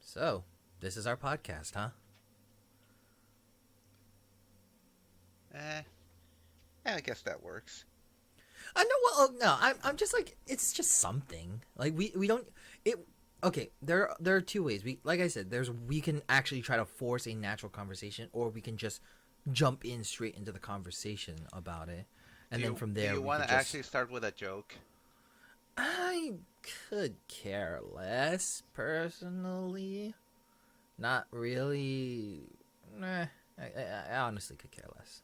So, this is our podcast, huh? Eh, I guess that works. I know. Well, no, I'm just like it's just something. Like we don't it. Okay, there are two ways. We like I said, we can actually try to force a natural conversation, or we can just jump in straight into the conversation about it, Do and then you from do there you we want could to just. actually start with a joke? I could care less personally. Not really. Nah, I honestly could care less.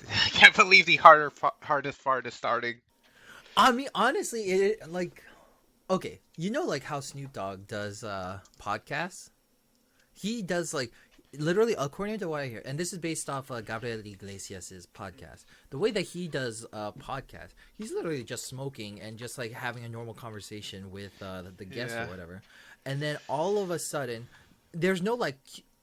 I can't believe the hardest part is starting. I mean, honestly, it like okay, like how Snoop Dogg does podcasts. He does like literally according to what I hear, and this is based off Gabriel Iglesias's podcast. The way that he does podcast, he's literally just smoking and just like having a normal conversation with the guest or Yeah. whatever, and then all of a sudden, there's no like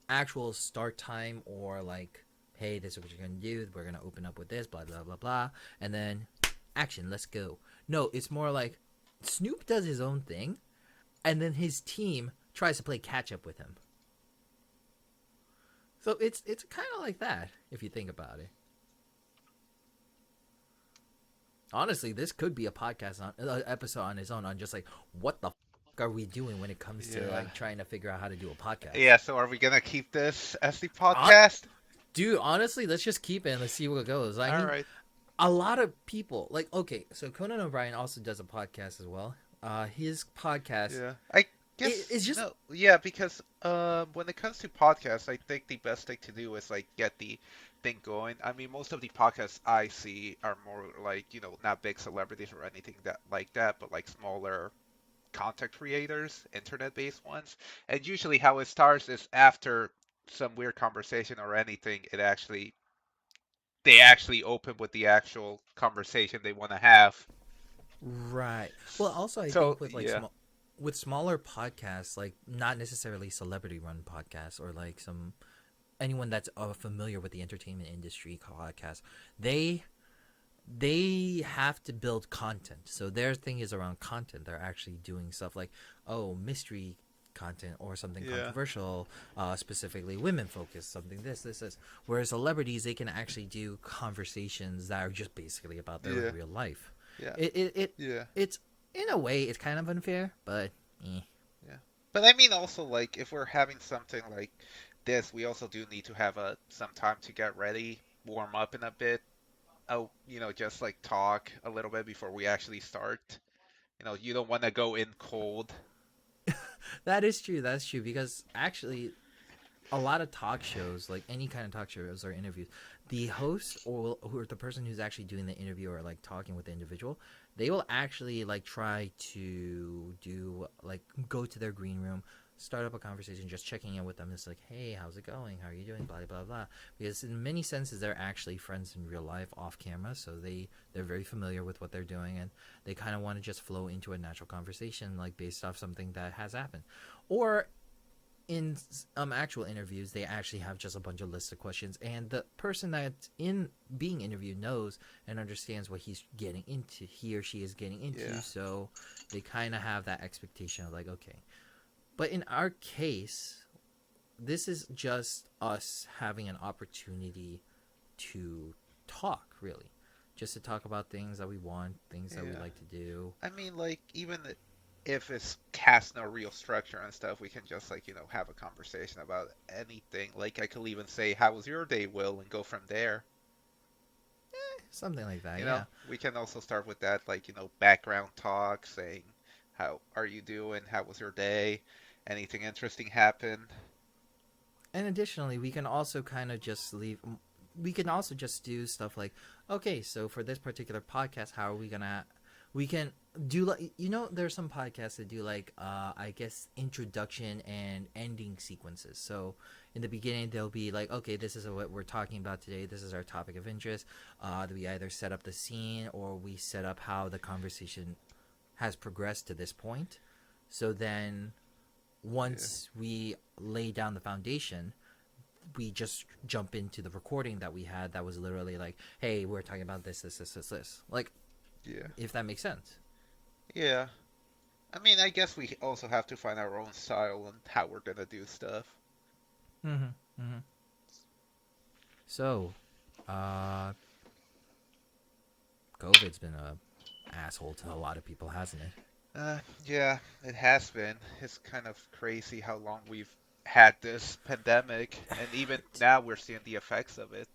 actual start time or like, hey, this is what you're gonna do. We're gonna open up with this, blah blah blah blah, and then action, let's go. No, it's more like Snoop does his own thing, and then his team tries to play catch up with him. So it's kind of like that if you think about it. Honestly, this could be a podcast on episode on its own on just like what the are we doing when it comes to Yeah. like trying to figure out how to do a podcast. Yeah. So are we gonna keep this as the Uh, podcast? Dude, honestly, let's just keep it and let's see what goes. I All mean, right. a lot of people like okay, so Conan O'Brien also does a podcast as well. His podcast Yeah. I guess it's just no. Yeah, because when it comes to podcasts, I think the best thing to do is like get the thing going. I mean, most of the podcasts I see are more like not big celebrities or anything that like that, but like smaller content creators, internet-based ones. And usually, how it starts is after some weird conversation or anything. They actually open with the actual conversation they want to have. right. Well, also I So think with like yeah, small with smaller podcasts, like not necessarily celebrity run podcasts or like some anyone that's familiar with the entertainment industry podcast, they they have to build content. So their thing is around content. They're actually doing stuff like mystery content or something yeah, controversial, specifically women focused, something this. Whereas celebrities, they can actually do conversations that are just basically about their yeah, real life. yeah, It yeah. it's in a way it's kind of unfair, but eh. Yeah. But I mean also like if we're having something like this, we also do need to have some time to get ready, warm up in a bit. Oh, just like talk a little bit before we actually start. You don't want to go in cold. That is true. That's true because actually a lot of talk shows, like any kind of talk shows or interviews, the host or the person who's actually doing the interview or like talking with the individual, they will actually like try to do like go to their green room, start up a conversation, just checking in with them. It's like, hey, how's it going? How are you doing? Blah blah blah. Because in many senses, they're actually friends in real life off camera, so they're very familiar with what they're doing, and they kind of want to just flow into a natural conversation, like based off something that has happened, or in actual interviews they actually have just a bunch of lists of questions, and the person that's in being interviewed knows and understands what he or she is getting into, Yeah. so they kind of have that expectation of like, okay. But in our case, this is just us having an opportunity to talk, really, just to talk about things that we want, things that we Yeah. like to do. I mean like even if it's has no real structure and stuff, we can just like, have a conversation about anything. Like I could even say, "How was your day, Will?" and go from there. Something like that, yeah. We can also start with that, like, background talk, saying, how are you doing? How was your day? Anything interesting happen? And additionally, we can also kind of just leave. We can also just do stuff like, okay, so for this particular podcast, how are we gonna? We can do like there's some podcasts that do like I guess introduction and ending sequences. So in the beginning they'll be like, okay, this is what we're talking about today. This is our topic of interest. We either set up the scene or we set up how the conversation has progressed to this point. So then Yeah. once we lay down the foundation, we just jump into the recording that we had that was literally like, hey, we're talking about this. Like, Yeah. if that makes sense. Yeah. I mean, I guess we also have to find our own style and how we're gonna do stuff. Mm-hmm. Mm-hmm. So, uh, COVID's been a asshole to a lot of people, hasn't it? Yeah, it has been. It's kind of crazy how long we've had this pandemic, and even now we're seeing the effects of it.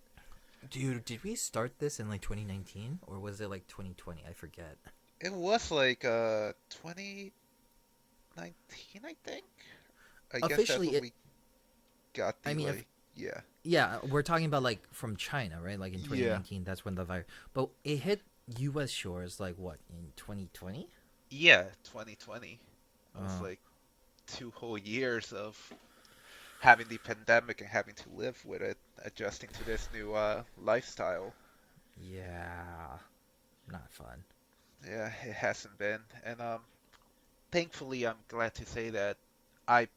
Dude, did we start this in like 2019 or was it like 2020? I forget. It was like 2019, I think. I guess that's Officially, when it. we got I the mean, if like, yeah, yeah, we're talking about like from China, right? Like in yeah, 2019, that's when the virus. But it hit U.S. shores like what in 2020? yeah, 2020. It was Oh, like 2 whole years of having the pandemic and having to live with it, adjusting to this new lifestyle. yeah, not fun. Yeah, it hasn't been, and thankfully, I'm glad to say that I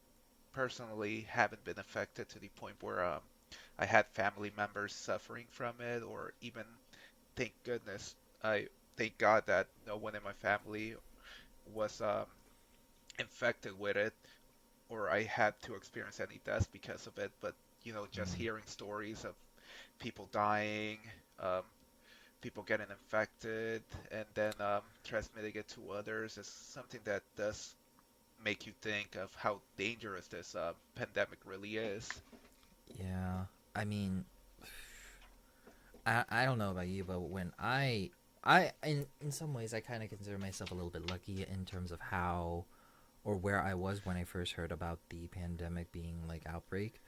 personally haven't been affected to the point where I had family members suffering from it, or even thank goodness, I thank God that no one in my family was infected with it, or I had to experience any deaths because of it. But just Mm, hearing stories of people dying, um, people getting infected, and then transmitting it to others is something that does make you think of how dangerous this pandemic really is. yeah, I mean, I don't know about you, but when I in some ways I kind of consider myself a little bit lucky in terms of how or where I was when I first heard about the pandemic being like outbreak.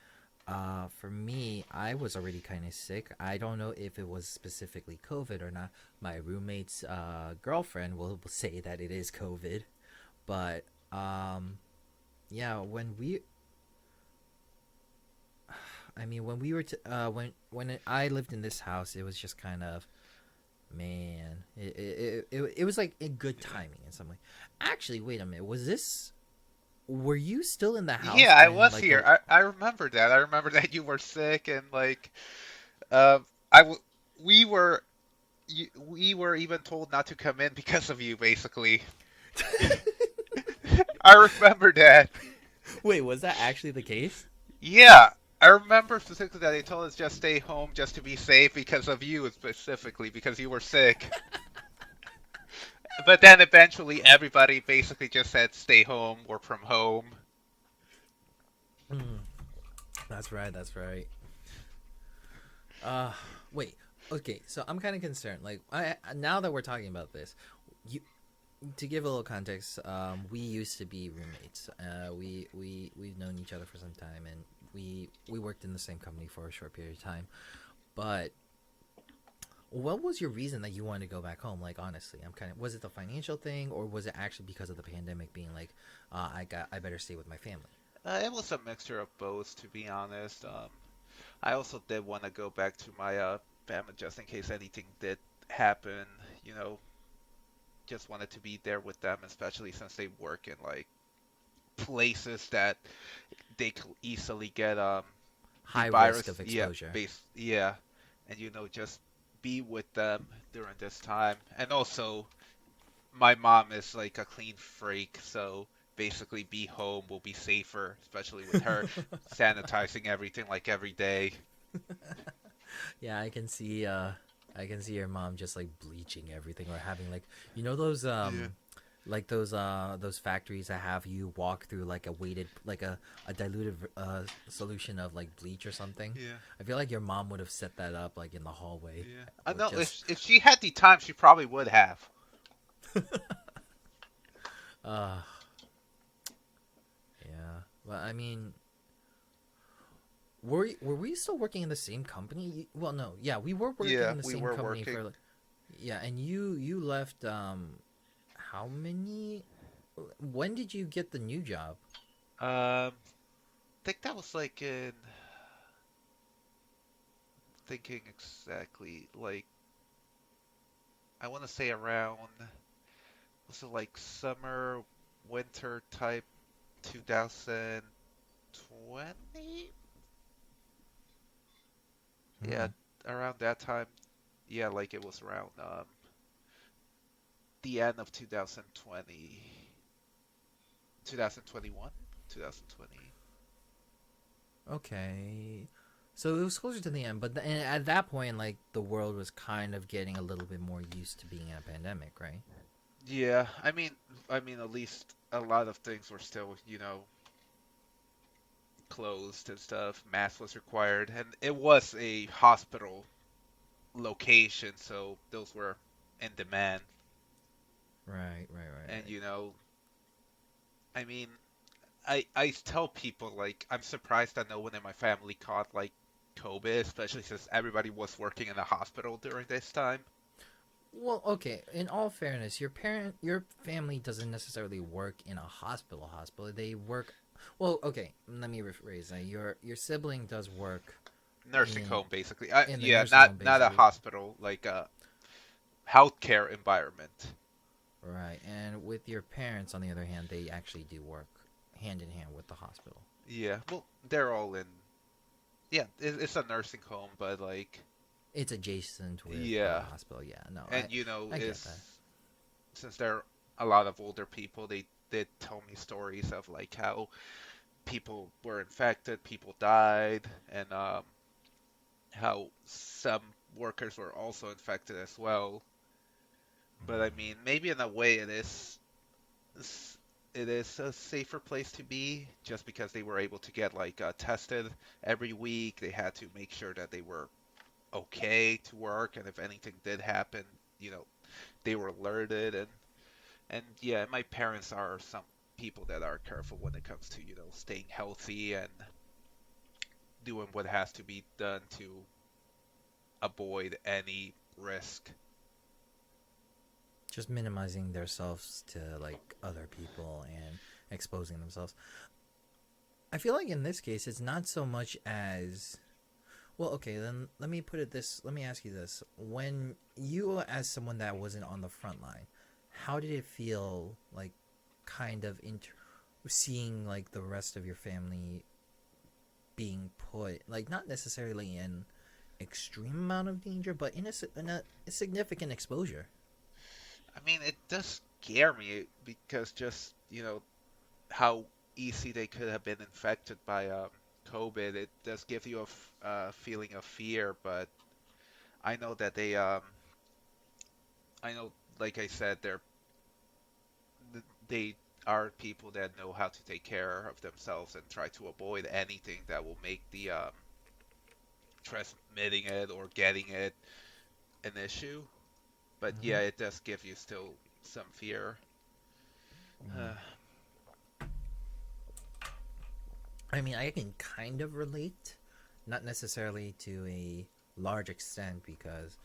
For me, I was already kind of sick. I don't know if it was specifically COVID or not. My roommate's girlfriend will say that it is COVID, but yeah, I mean, when we were when I lived in this house, it was just kind of man, it was like a good Yeah. timing in some way. Actually, wait a minute, was this? Were you still in the Yeah, house I when was like here. the I remember that. I remember that you were sick and like uh, I w we were we were even told not to come in because of you, basically. I remember that. wait, was that actually the case? Yeah, I remember specifically that they told us just stay home just to be safe because of you specifically because you were sick. But then eventually everybody basically just said stay home, work from home. Mm, that's right. That's right. Uh, wait. Okay, so I'm kind of concerned. Like, I now that we're talking about this, you to give a little context, we used to be roommates. We've known each other for some time, and we worked in the same company for a short period of time. But what was your reason that you wanted to go back home? Like, honestly, I'm kind of was it the financial thing, or was it actually because of the pandemic being like, I better stay with my family? It was a mixture of both, to be honest. I also did want to go back to my family just in case anything did happen. You know, just wanted to be there with them, especially since they work in like places that they could easily get the High risk virus. of Yeah, exposure. yeah, and just be with them during this time. And also, my mom is like a clean freak, so basically, be home will be safer, especially with her sanitizing everything like every day. Yeah, I can see. I can see your mom just like bleaching everything or having like those Yeah. like those factories that have you walk through like a weighted like a diluted solution of like bleach or something. Yeah. I feel like your mom would have set that up like in the hallway Yeah. I with know just if she had the time, she probably would have. uh yeah. Well, I mean, were we still working in the same company? Well, no. Yeah, we were working Yeah, in the we same were company working. for like yeah, and you left how many when did you get the new job? I think that was like in thinking exactly like I want to say around was it like summer, winter type 2020? Yeah, Hmm. around that time. Yeah, like it was around the end of 2020. 2021, 2020. Okay. So it was closer to the end, but and at that point, like the world was kind of getting a little bit more used to being in a pandemic, right? Yeah, I mean, at least a lot of things were still, closed and stuff. Mask was required, and it was a hospital location, so those were in demand. Right, right, right, And right. I mean, I tell people like I'm surprised that no one in my family caught like COVID, especially since everybody was working in the hospital during this time. Well, okay. In all fairness, your family doesn't necessarily work in a hospital. Hospital. They work. Well, okay. Let me rephrase that. Your sibling does work Nursing in home, basically. in the Yeah, nursing home, not a basically. hospital, like a healthcare environment. Right. And with your parents, on the other hand, they actually do work hand in hand with the hospital. Yeah, well, they're all in. Yeah, it's a nursing home, but like, It's adjacent with yeah, a hospital. Yeah. No, and I get is that. since they're a lot of older people, they did tell me stories of like how people were infected, people died, and how some workers were also infected as well. But I mean, maybe in a way it is a safer place to be just because they were able to get like tested every week. They had to make sure that they were okay to work, and if anything did happen, you know, they were alerted. And yeah, my parents are some people that are careful when it comes to staying healthy and doing what has to be done to avoid any risk. Just minimizing themselves to like other people and exposing themselves. I feel like in this case, it's not so much as well. Okay, then let me put it this. Let me ask you this: when you, as someone that wasn't on the front line, how did it feel like, kind of seeing like the rest of your family being put, like not necessarily in extreme amount of danger, but in a significant exposure? I mean, it does scare me because just, how easy they could have been infected by COVID. It does give you a feeling of fear, but I know that I know, like I said, they are people that know how to take care of themselves and try to avoid anything that will make the transmitting it or getting it an issue. But Mm-hmm. yeah, it does give you still some fear. Mm. I mean, I can kind of relate, not necessarily to a large extent, because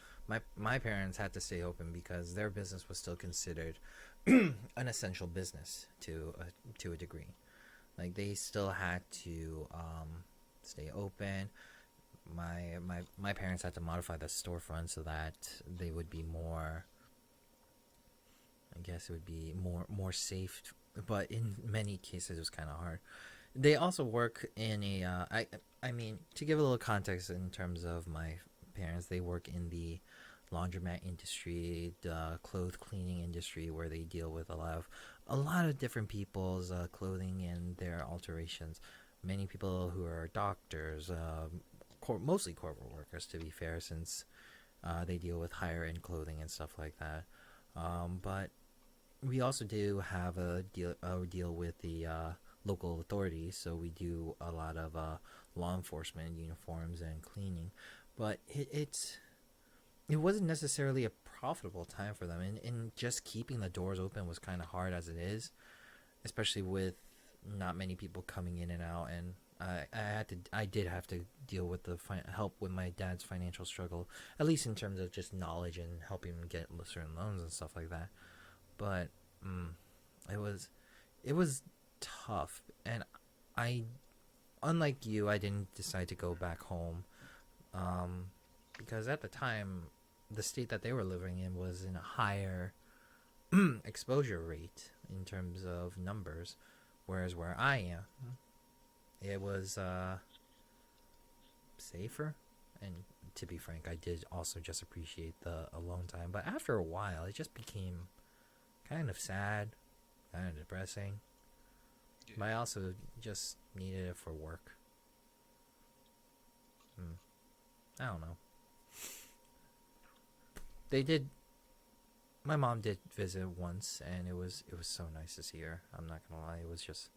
my parents had to stay open because their business was still considered an essential business to a degree. Like they still had to stay open. My parents had to modify the storefront so that they would be more. I guess it would be more safe, but in many cases it was kind of hard. They also work in a. I mean, to give a little context in terms of my parents, they work in the laundromat industry, the clothes cleaning industry, where they deal with a lot of different people's clothing and their alterations. Many people who are doctors, mostly corporate workers, to be fair, since they deal with higher end clothing and stuff like that. But we also do have a deal with the local authorities, so we do a lot of law enforcement uniforms and cleaning. But it wasn't necessarily a profitable time for them, and just keeping the doors open was kind of hard as it is, especially with not many people coming in and out. And I did have to deal with the help with my dad's financial struggle, at least in terms of just knowledge and helping him get certain loans and stuff like that. But mm, it was it was tough, and I, unlike you, I didn't decide to go back home, um, because at the time, the state that they were living in was in a higher exposure rate in terms of numbers, whereas where I am, it was safer. And to be frank, I did also just appreciate the alone time, but after a while, it just became kind of sad, kind of depressing. Yeah. But I also just needed it for work. Hmm. I don't know. They did. My mom did visit once, and it was so nice to see her. I'm not gonna lie. It was just.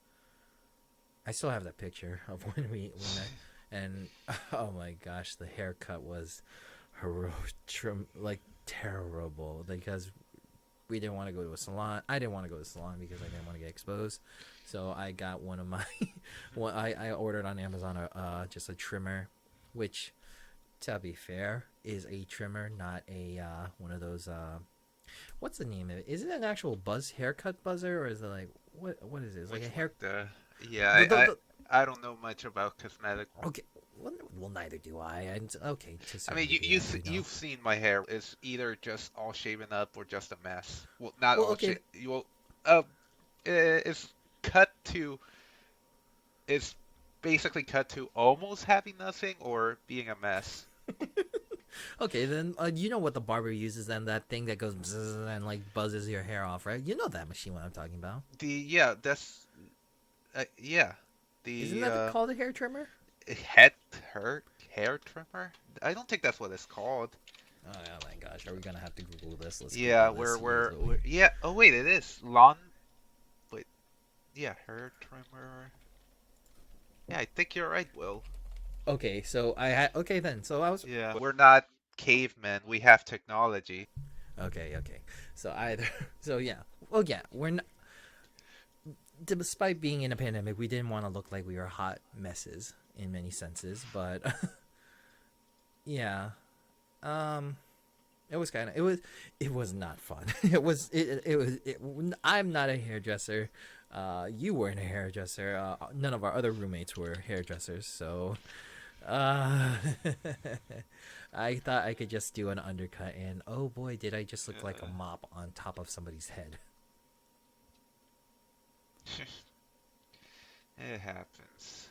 I still have that picture of when we met, and oh my gosh, the haircut was like terrible because we didn't want to go to a salon. I didn't want to go to a salon because I didn't want to get exposed. So I got one of my, I ordered on Amazon just a trimmer, which, to be fair, is a trimmer, not a one of those. What's the name of it? Is it an actual haircut buzzer, or is it like what is it? It's like Which a one? hair. The yeah, The I don't know much about cosmetic. Okay. Well, neither do I. And okay, to a I certain mean, degree, I do know. you've seen my hair. It's either just all shaven up or just a mess. Well, not Well, all okay. shaved. Well, uh, it's cut to it's basically cut to almost having nothing or being a mess. Okay, then you know what the barber uses then, that thing that goes bzzz and like buzzes your hair off, right? You know that machine what I'm talking about. The yeah, that's yeah, Isn't the that called a hair trimmer? head hair trimmer. I don't think that's what it's called. Oh my gosh, are we gonna have to Google this? Let's Yeah, Google this. we're yeah. Oh wait, it is lawn. Wait, yeah, hair trimmer. Yeah, I think you're right, Will. Okay, so I had okay then. So I was Yeah, we're not cavemen. We have technology. okay. So either so yeah. Well, yeah, we're not. Despite being in a pandemic, we didn't want to look like we were hot messes in many senses, but yeah. Um, it was not fun. I'm not a hairdresser. You weren't a hairdresser. None of our other roommates were hairdressers, so uh, I thought I could just do an undercut, and oh boy, did I just look like a mop on top of somebody's head. It happens.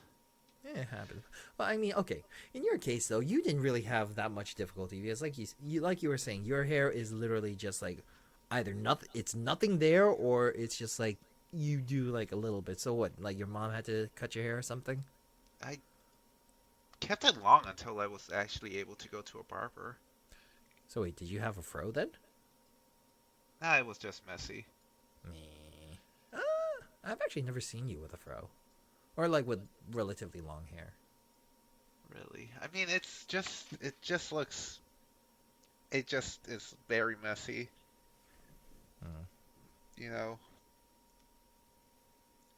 It happens. Well, I mean, okay. In your case, though, you didn't really have that much difficulty because, like you were saying, your hair is literally just like either nothing. It's nothing there, or it's just like you do like a little bit. So what? Like your mom had to cut your hair or something? I kept it long until I was actually able to go to a barber. So wait, did you have a fro then? Nah, it was just messy. Me. I've actually never seen you with a fro, or like with relatively long hair. Really. I mean, it just looks it just is very messy, Hmm. you know.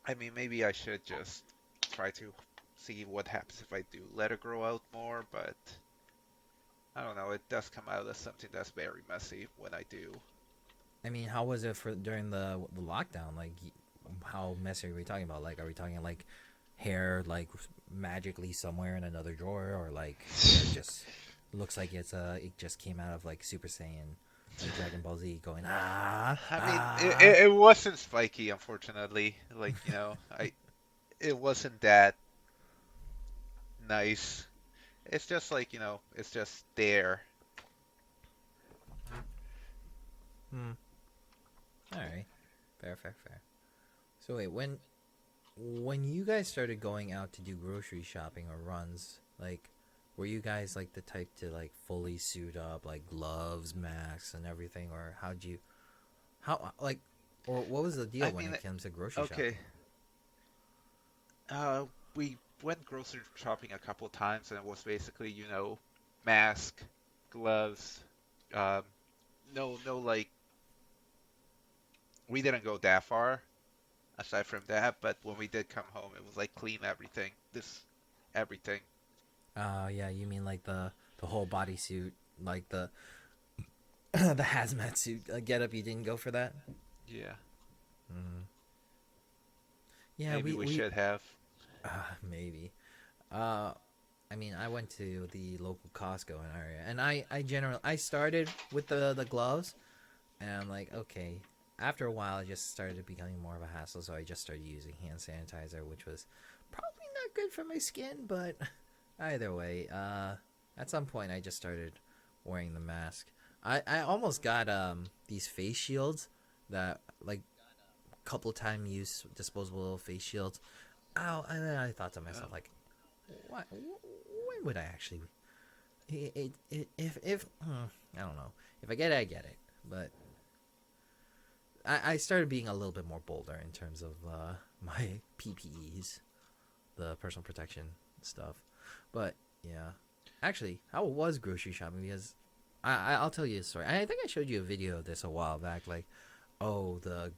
I mean, maybe I should just try to see what happens if I do let it grow out more, but I don't know, it does come out as something that's very messy when I do. I mean, how was it for during the lockdown? Like, how messy are we talking about? Like, are we talking like hair like magically somewhere in another drawer, or like hair just looks like it just came out of like Super Saiyan, like Dragon Ball Z, going I mean, ah. it wasn't spiky, unfortunately. Like, it wasn't that nice. It's just like, it's just there. Hmm. All right. Fair. So wait, when you guys started going out to do grocery shopping or runs, like, were you guys like the type to like fully suit up, like gloves, masks, and everything, or how like, or what was the deal I when mean, it comes to grocery okay. shopping? We went grocery shopping a couple times, and it was basically, mask, gloves. Um, no, like we didn't go that far aside from that. But when we did come home, it was like clean everything. Everything. Yeah, you mean like the whole bodysuit, like the the hazmat suit get up? You didn't go for that. Yeah, Mm. Yeah, maybe we we should have. maybe. Uh, I mean, I went to the local Costco in our area, and I started with the gloves, and I'm like, okay. After a while, it just started becoming more of a hassle, so I just started using hand sanitizer, which was probably not good for my skin, but either way, at some point, I just started wearing the mask. I almost got these face shields that like couple time use disposable face shields. Oh, and then I thought to myself, like, what? When would I actually? If I don't know. If I get it, I get it. But I started being a little bit more bolder in terms of my PPEs, the personal protection stuff. But yeah, actually, how was grocery shopping? Because I'll tell you a story. I think I showed you a video of this a while back. Like, oh, the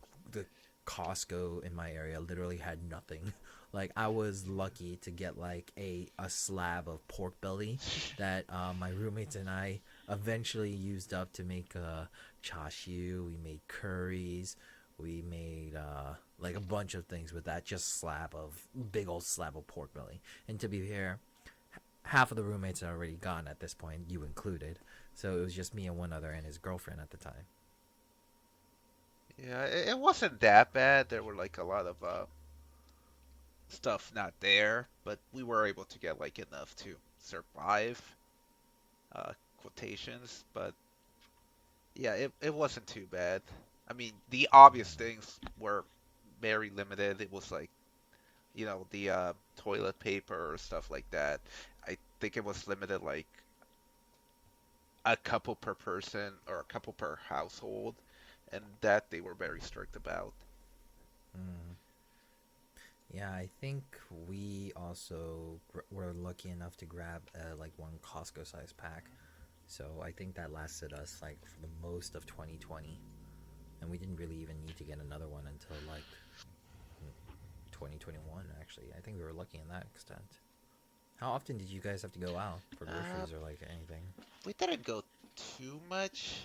Costco in my area literally had nothing. Like, I was lucky to get like a slab of pork belly that my roommates and I eventually used up to make chashu. We made curries. We made like a bunch of things with that just big old slab of pork belly. And to be fair, half of the roommates are already gone at this point, you included. So it was just me and one other and his girlfriend at the time. Yeah, it wasn't that bad. There were like a lot of stuff not there, but we were able to get like enough to survive. Quotations, but yeah, it wasn't too bad. I mean, the obvious things were very limited. It was like, the toilet paper or stuff like that. I think it was limited like a couple per person or a couple per household, and that they were very strict about. Mm. Yeah, I think we also were lucky enough to grab like one Costco size pack. So I think that lasted us like for the most of 2020. And we didn't really even need to get another one until like 2021, actually. I think we were lucky in that extent. How often did you guys have to go out for groceries or like anything? We didn't go too much,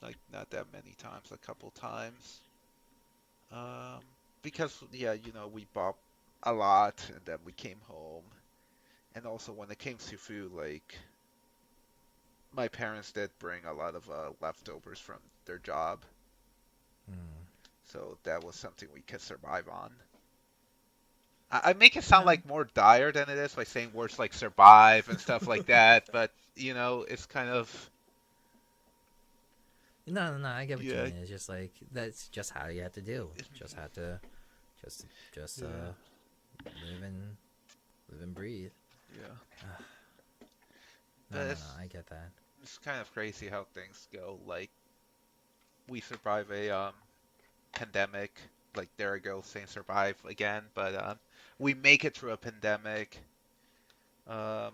like not that many times, a couple times. Um, because yeah, we bought a lot and then we came home. And also when it came to food, like my parents did bring a lot of leftovers from their job, Hmm. so that was something we could survive on. I make it sound Yeah. like more dire than it is by saying words like survive and stuff like that, but it's kind of No. I get what you yeah, mean. It's just like that's just how you have to do. Just have to, just yeah, live and breathe. yeah. No, But no, no. it's I get that. it's kind of crazy how things go. Like we survive a pandemic. Like there I go saying survive again, but we make it through a pandemic, um,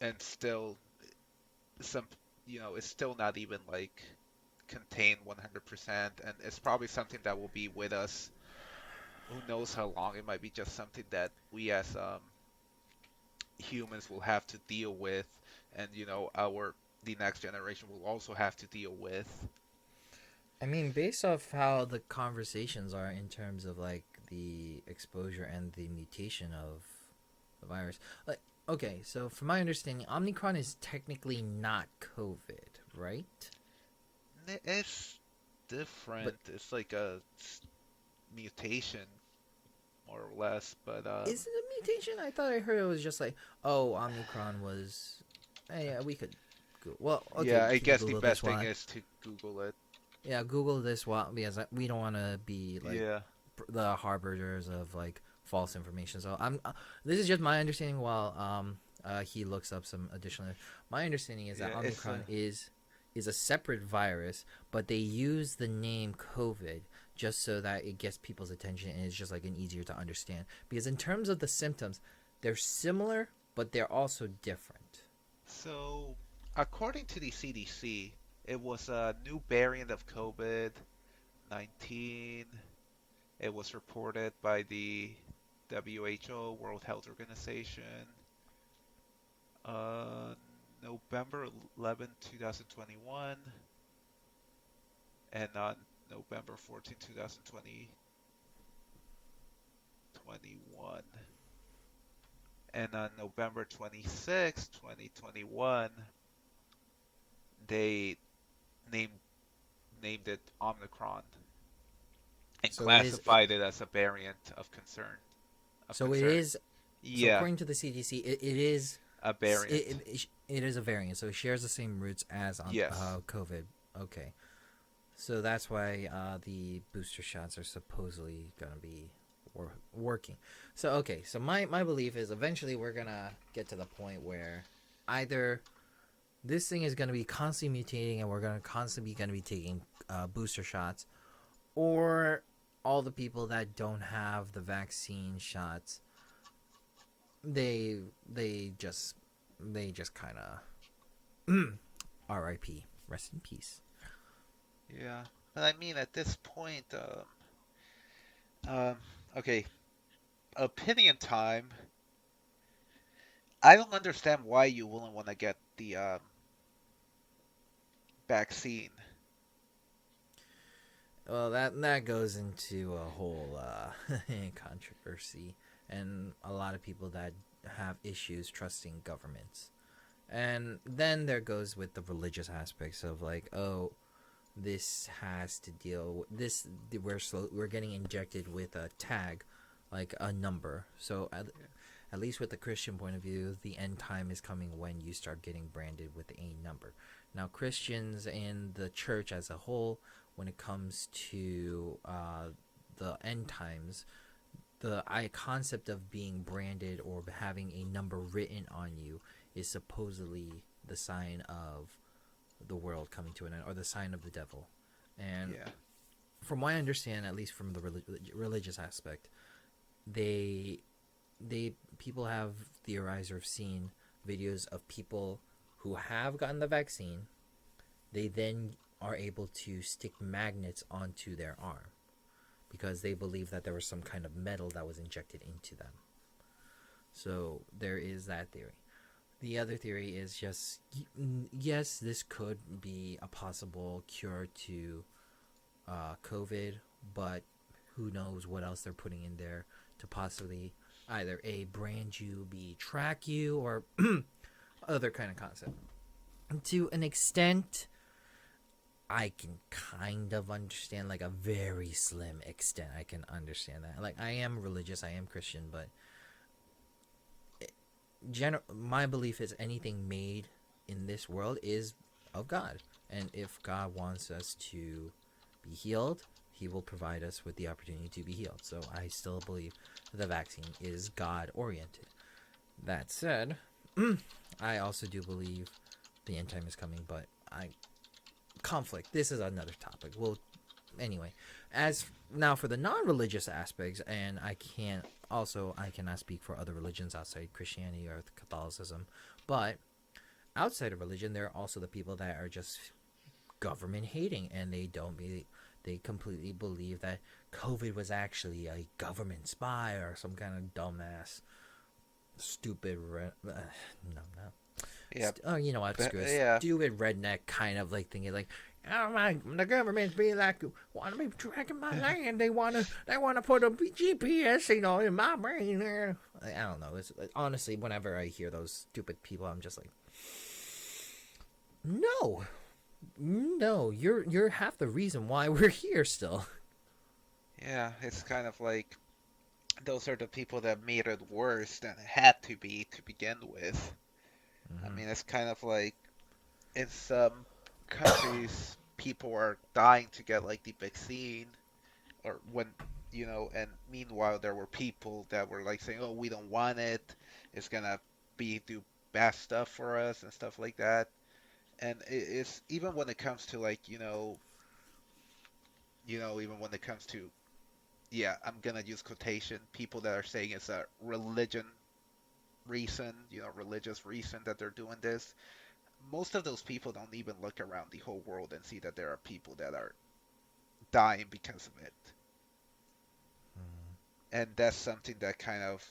and still some, it's still not even like contained 100%, and it's probably something that will be with us. Who knows how long? It might be just something that we as humans will have to deal with, and the next generation will also have to deal with. I mean, based off how the conversations are in terms of like the exposure and the mutation of the virus, like, okay, so from my understanding, Omicron is technically not COVID, right? It's But different. It's like a mutation, more or less. But is it a mutation? I thought I heard it was just like, oh, Omicron was. Hey, yeah, we could. Well, okay, yeah, I can you guess the Google this best thing one? is to Google it. Yeah, Google this one because we don't want to be like Yeah, the harbingers of like false information. So this is just my understanding. While he looks up some additional. My understanding is that yeah, it's Omicron is a separate virus, but they use the name COVID just so that it gets people's attention and it's just like an easier to understand. Because in terms of the symptoms, they're similar, but they're also different. so according to the CDC, it was a new variant of COVID-19. It was reported by the WHO, World Health Organization, uh, November 11, 2021, and on November 14, 2021. And on November 26, 2021, they named named it Omicron and So it is. classified it as a variant of concern. Of So it concern. is. So Yeah, according to the CDC, it is. a variant. It is a variant. So it shares the same roots as on Yes. COVID. Okay. So that's why the booster shots are supposedly going to be working. So, okay, so my belief is eventually we're going to get to the point where either this thing is going to be constantly mutating and we're going to constantly going to be taking booster shots, or all the people that don't have the vaccine shots, they they just kind of RIP, rest in peace. Yeah, but I mean, at this point, um, okay, opinion time. I don't understand why you wouldn't want to get the vaccine. Well, that goes into a whole controversy, and a lot of people that have issues trusting governments. And then there goes with the religious aspects of like, oh, this has to deal with this. We're getting injected with a tag, like a number. So at least with the Christian point of view, the end time is coming when you start getting branded with a number. Now, Christians and the church as a whole, when it comes to the end times, the concept of being branded or having a number written on you is supposedly the sign of the world coming to an end, or the sign of the devil. And Yeah, from what I understand, at least from the religious aspect, they people have theorized or seen videos of people who have gotten the vaccine. They then are able to stick magnets onto their arm because they believe that there was some kind of metal that was injected into them. So there is that theory. The other theory is just, yes, this could be a possible cure to COVID, but who knows what else they're putting in there to possibly either A, brand you, B, track you, or other kind of concept. And to an extent, I can kind of understand, like a very slim extent, I can understand that. Like, I am religious, I am Christian, but my belief is anything made in this world is of God. And if God wants us to be healed, he will provide us with the opportunity to be healed. So I still believe the vaccine is God oriented. That said, I also do believe the end time is coming, but conflict. This is another topic. Well, anyway, as now for the non-religious aspects, and I cannot speak for other religions outside Christianity or Catholicism, but outside of religion, there are also the people that are just government hating, and they completely believe that COVID was actually a government spy or some kind of dumbass, stupid, yeah, you know what, screw it, yeah, stupid redneck kind of like thinking like, oh my, the government's be like, want to be tracking my land. They want to put a GPS, in my brain. I don't know. It's honestly, whenever I hear those stupid people, I'm just like, no, you're half the reason why we're here still. yeah. It's kind of like those are the people that made it worse than it had to be to begin with. I Mm-hmm. mean, it's kind of like in some countries, people are dying to get like the vaccine, or when and meanwhile there were people that were like saying, "Oh, we don't want it. It's gonna be do bad stuff for us and stuff like that." And it's even when it comes to like even when it comes to yeah, I'm gonna use quotation people that are saying it's a religion reason, religious reason that they're doing this. Most of those people don't even look around the whole world and see that there are people that are dying because of it. And that's something that kind of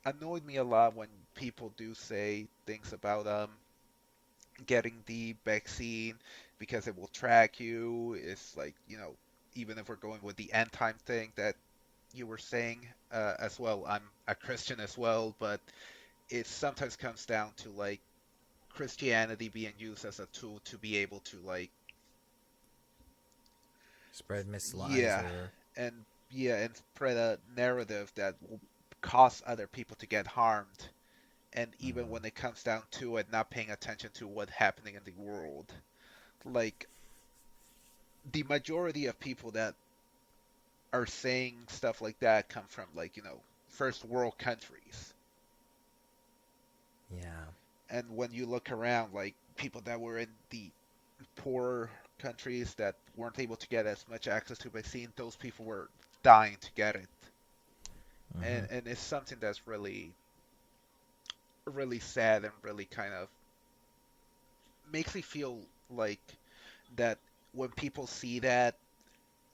annoyed me a lot when people do say things about getting the vaccine because it will track you. It's like, even if we're going with the end time thing that you were saying as well, I'm a Christian as well, but it sometimes comes down to like Christianity being used as a tool to be able to like Spread mislies yeah, or and spread a narrative that will cause other people to get harmed. And even mm-hmm. when it comes down to it, not paying attention to what's happening in the world. Like, the majority of people that are saying stuff like that come from like first world countries. Yeah. And when you look around, like people that were in the poor countries that weren't able to get as much access to vaccine, those people were dying to get it. Hmm. And it's something that's really sad and really kind of makes me feel like that when people see that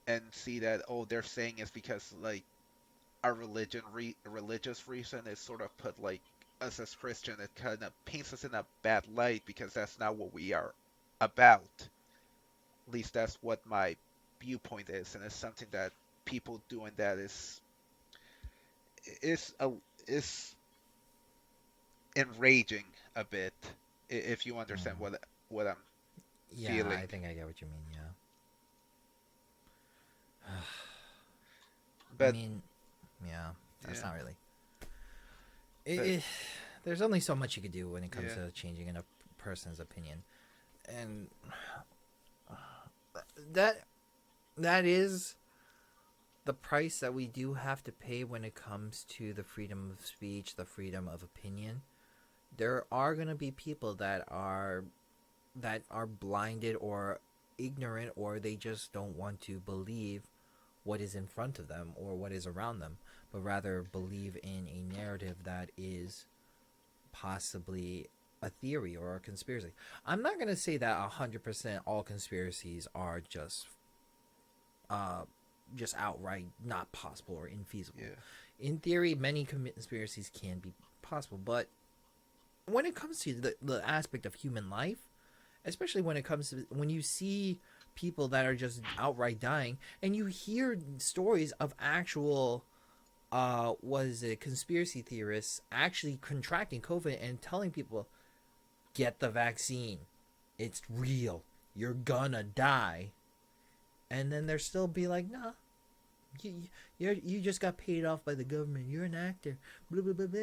and see that, oh, they're saying it's because like our religious reason is sort of put like us as Christian, it kind of paints us in a bad light because that's not what we are about. At least that's what my viewpoint is, and it's something that people doing that is a is enraging a bit, if you understand Hmm. what I'm Yeah, feeling. I think I get what you mean. Yeah. I But mean, yeah, that's yeah, not really. but It, there's only so much you could do when it comes yeah, to changing a person's opinion, and that that is the price that we do have to pay when it comes to the freedom of speech, the freedom of opinion. There are going to be people that are blinded or ignorant, or they just don't want to believe what is in front of them or what is around them, but rather believe in a narrative that is possibly a theory or a conspiracy. I'm not going to say that 100% all conspiracies are uh just outright not possible or infeasible. yeah, In theory, many conspiracies can be possible, but when it comes to the aspect of human life, especially when it comes to when you see people that are just outright dying and you hear stories of actual was it conspiracy theorists actually contracting COVID and telling people get the vaccine, it's real, you're gonna die, and then they're still be like, nah, you just got paid off by the government, you're an actor, blah blah blah, blah.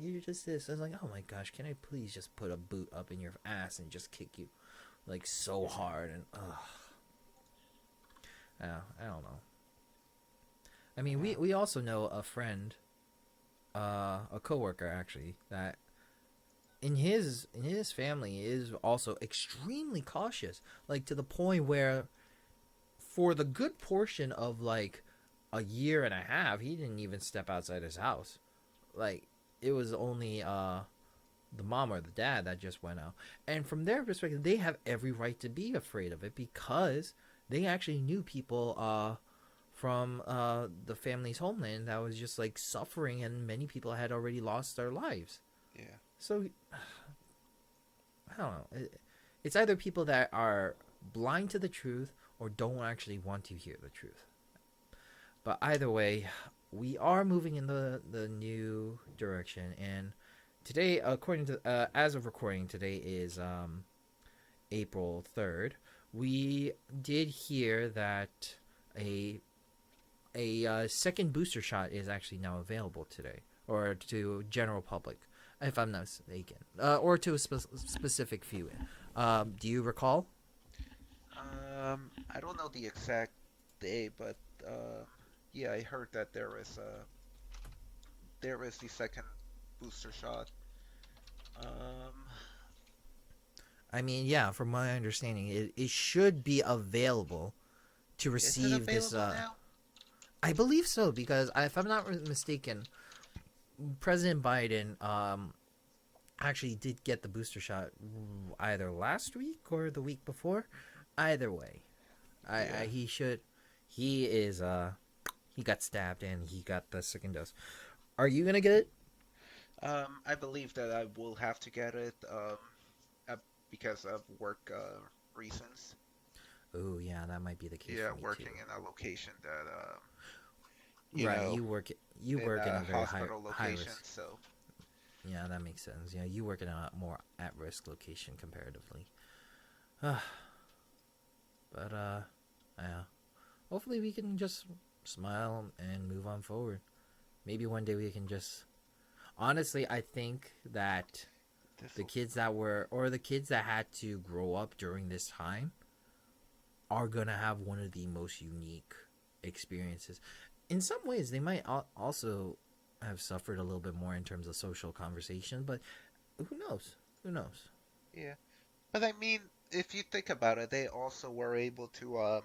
You're just this. I was like, oh my gosh, can I please just put a boot up in your ass and just kick you like so hard? And I don't know. I mean, yeah, we also know a friend, a coworker actually, that in his family is also extremely cautious, like to the point where for the good portion of like a year and a half, he didn't even step outside his house. Like it was only the mom or the dad that just went out. And from their perspective, they have every right to be afraid of it because they actually knew people from the family's homeland that was just like suffering, and many people had already lost their lives. yeah. So I don't know. It's either people that are blind to the truth or don't actually want to hear the truth. But either way, we are moving in the new direction. And today, according to as of recording, today is April 3rd. We did hear that a a second booster shot is actually now available today, or to general public, if I'm not mistaken, or to a specific few. Do you recall? I don't know the exact day, but uh, yeah, I heard that there is the second booster shot. Um, I mean, yeah, from my understanding, it should be available to is it receive this. available now? I believe so because if I'm not mistaken, President Biden actually did get the booster shot either last week or the week before. Either way, Yeah. he should. He is he got stabbed and he got the second dose. Are you gonna get it? I believe that I will have to get it uh, because of work reasons. Oh yeah, that might be the case Yeah, for me too. working in a location that you Right, know, you in work in a a very hospital high location. risk. So Yeah, that makes sense. Yeah, you work in a more at risk location comparatively. but yeah. Hopefully we can just smile and move on forward. Maybe one day we can just honestly, I think that this the will. kids that were or the kids that had to grow up during this time, are gonna have one of the most unique experiences. In some ways, they might also have suffered a little bit more in terms of social conversation, but who knows? Who knows? Yeah. But I mean, if you think about it, they also were able to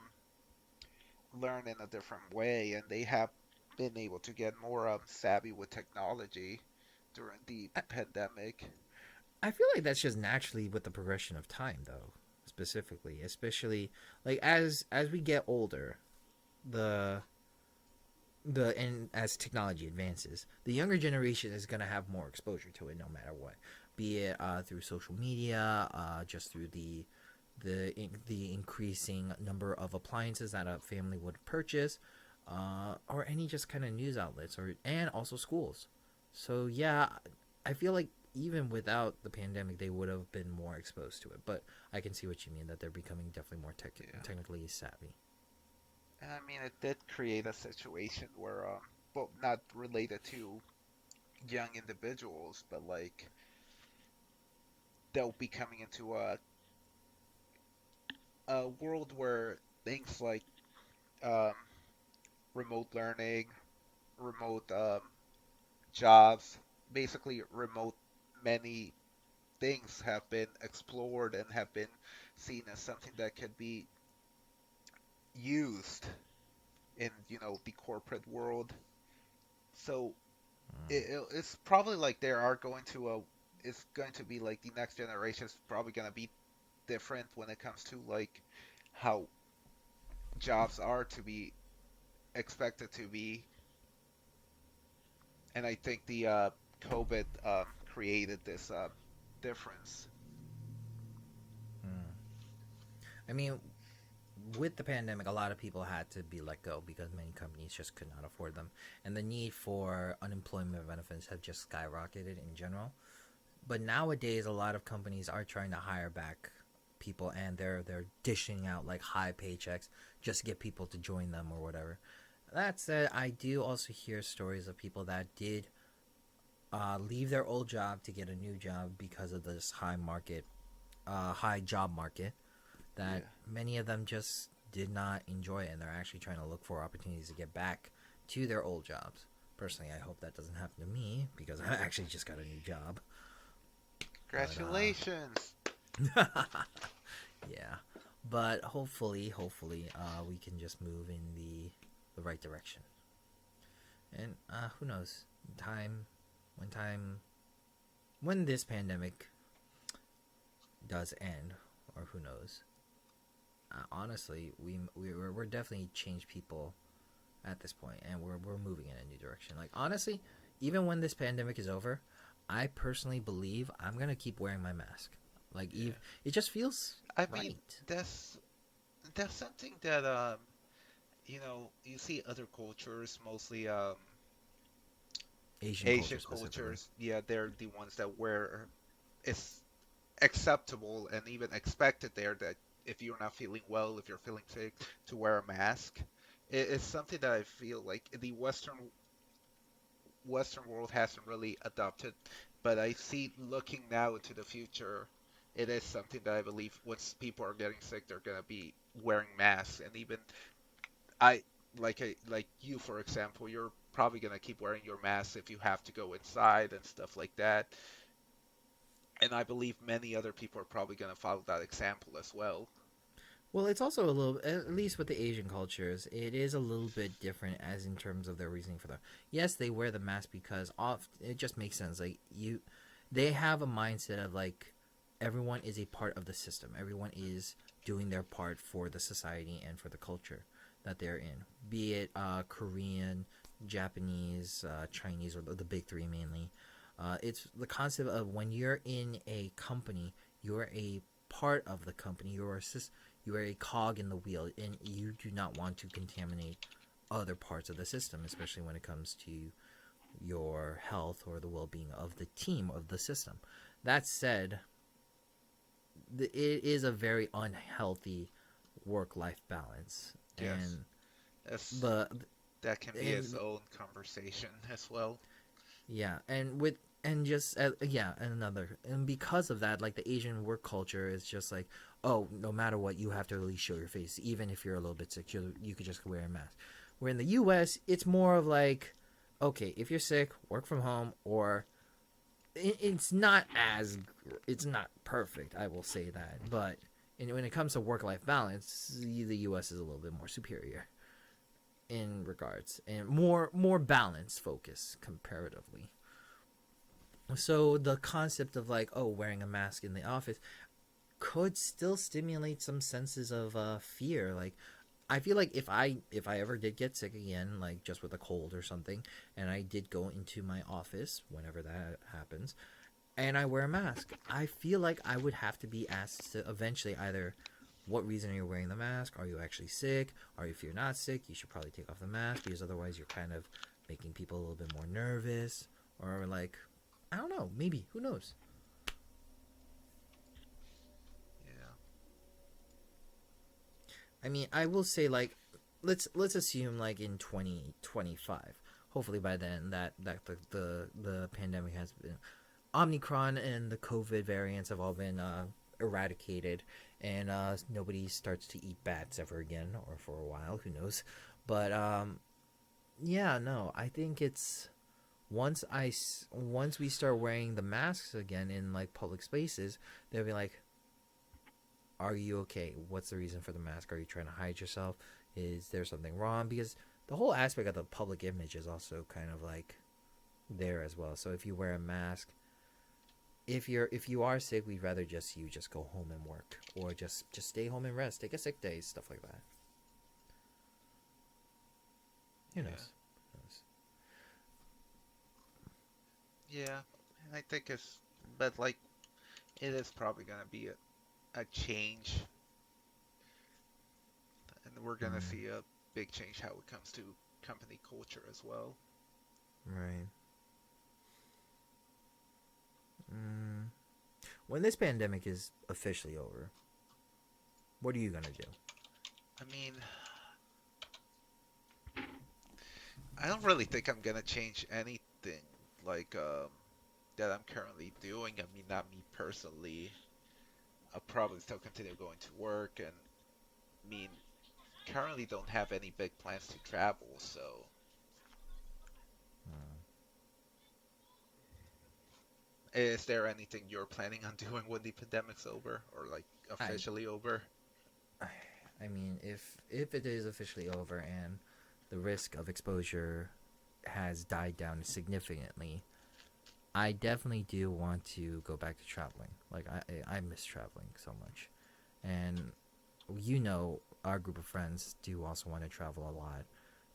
learn in a different way, and they have been able to get more savvy with technology during the I, pandemic. I feel like that's just naturally with the progression of time, though. Specifically, especially like as we get older, the and as technology advances, the younger generation is going to have more exposure to it no matter what, be it through social media, just through the increasing number of appliances that a family would purchase, or any just kind of news outlets, or and also schools. So yeah, I feel like even without the pandemic, they would have been more exposed to it. But I can see what you mean, that they're becoming definitely more Yeah. technically savvy. And I mean, it did create a situation where, well, not related to young individuals, but like they'll be coming into a world where things like um, remote learning, remote jobs, basically remote many things have been explored and have been seen as something that can be used in, the corporate world. So it's probably like there are going to it's going to be like the next generation is probably going to be different when it comes to like how jobs are to be expected to be. And I think the COVID created this difference. Mm. I mean, with the pandemic, a lot of people had to be let go because many companies just could not afford them, and the need for unemployment benefits have just skyrocketed in general. But nowadays, a lot of companies are trying to hire back people, and they're dishing out like high paychecks just to get people to join them or whatever. That said, I do also hear stories of people that did leave their old job to get a new job because of this high job market, that Yeah. many of them just did not enjoy it, and they're actually trying to look for opportunities to get back to their old jobs. Personally, I hope that doesn't happen to me because I actually just got a new job. But Congratulations. yeah, but hopefully, we can just move in the right direction. And who knows? Time when time when this pandemic does end, or who knows? Honestly, we're definitely changed people at this point, and we're moving in a new direction. Like honestly, even when this pandemic is over, I personally believe I'm gonna keep wearing my mask. Like Yeah. it just feels I mean, right. that's something that you see other cultures, mostly Asian culture Asian specifically. cultures. Yeah, they're the ones that wear it's acceptable and even expected there that if you're not feeling well, if you're feeling sick, to wear a mask. It's something that I feel like the Western world hasn't really adopted, but I see looking now into the future, it is something that I believe once people are getting sick, they're gonna be wearing masks, and even I like you for example, you're probably gonna keep wearing your mask if you have to go inside and stuff like that. And I believe many other people are probably gonna follow that example as well. Well, it's also a little, at least with the Asian cultures, it is a little bit different as in terms of their reasoning for them. Yes, they wear the mask because off it just makes sense. Like they have a mindset of like everyone is a part of the system. Everyone is doing their part for the society and for the culture that they're in. Be it Korean, Japanese, Chinese, or the big three mainly. It's the concept of when you're in a company, you're a part of the company. You are a cog in the wheel, and you do not want to contaminate other parts of the system, especially when it comes to your health or the well-being of the team of the system. That said, it is a very unhealthy work-life balance, Yes, and that's the that can be its and own conversation as well. Yeah, and with and just yeah, and another, and because of that, like the Asian work culture is just like, oh, no matter what, you have to at least show your face, even if you're a little bit sick, you could just wear a mask. Where in the U.S., it's more of like, okay, if you're sick, work from home, or it's not as it's not perfect, I will say that, but when it comes to work life balance, the U.S. is a little bit more superior in regards and more balance focus comparatively. So the concept of like, oh, wearing a mask in the office could still stimulate some senses of fear. Like, I feel like if I ever did get sick again, like just with a cold or something, and I did go into my office whenever that happens, and I wear a mask, I feel like I would have to be asked to eventually either, what reason are you wearing the mask? Are you actually sick? Or if you're not sick, you should probably take off the mask because otherwise you're kind of making people a little bit more nervous. Or like, I don't know, maybe, who knows? Yeah. I mean, I will say like, let's assume like in 2025, hopefully by then that the pandemic has been, Omicron and the COVID variants have all been eradicated, and nobody starts to eat bats ever again, or for a while, who knows? But yeah, no, I think it's once we start wearing the masks again in like public spaces, they'll be like, "Are you okay? What's the reason for the mask? Are you trying to hide yourself? Is there something wrong?" Because the whole aspect of the public image is also kind of like there as well. So if you wear a mask, if you are sick, we'd rather just you just go home and work, or just stay home and rest, take a sick day, stuff like that. Who Yeah. knows? Who knows? Yeah. And I think but like, it is probably gonna be a change, and we're gonna Mm, see a big change how it comes to company culture as well. right. Mm. When this pandemic is officially over, what are you gonna do? I mean, I don't really think I'm gonna change anything like that I'm currently doing. I mean, not me personally. I'll probably still continue going to work, and I mean, currently don't have any big plans to travel. So, Mm. is there anything you're planning on doing when the pandemic's over, or like I, officially over? I, I mean, if it is officially over and the risk of exposure has died down significantly, I definitely do want to go back to traveling. Like I miss traveling so much, and our group of friends do also want to travel a lot,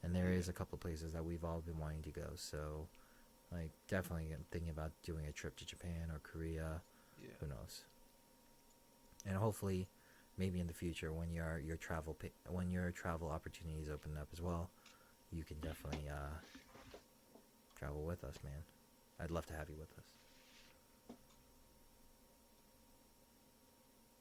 and there Yeah, is a couple of places that we've all been wanting to go. So, like, definitely thinking about doing a trip to Japan or Korea. yeah, Who knows? And hopefully, maybe in the future, when when your travel opportunities open up as well, you can definitely travel with us, man. I'd love to have you with us.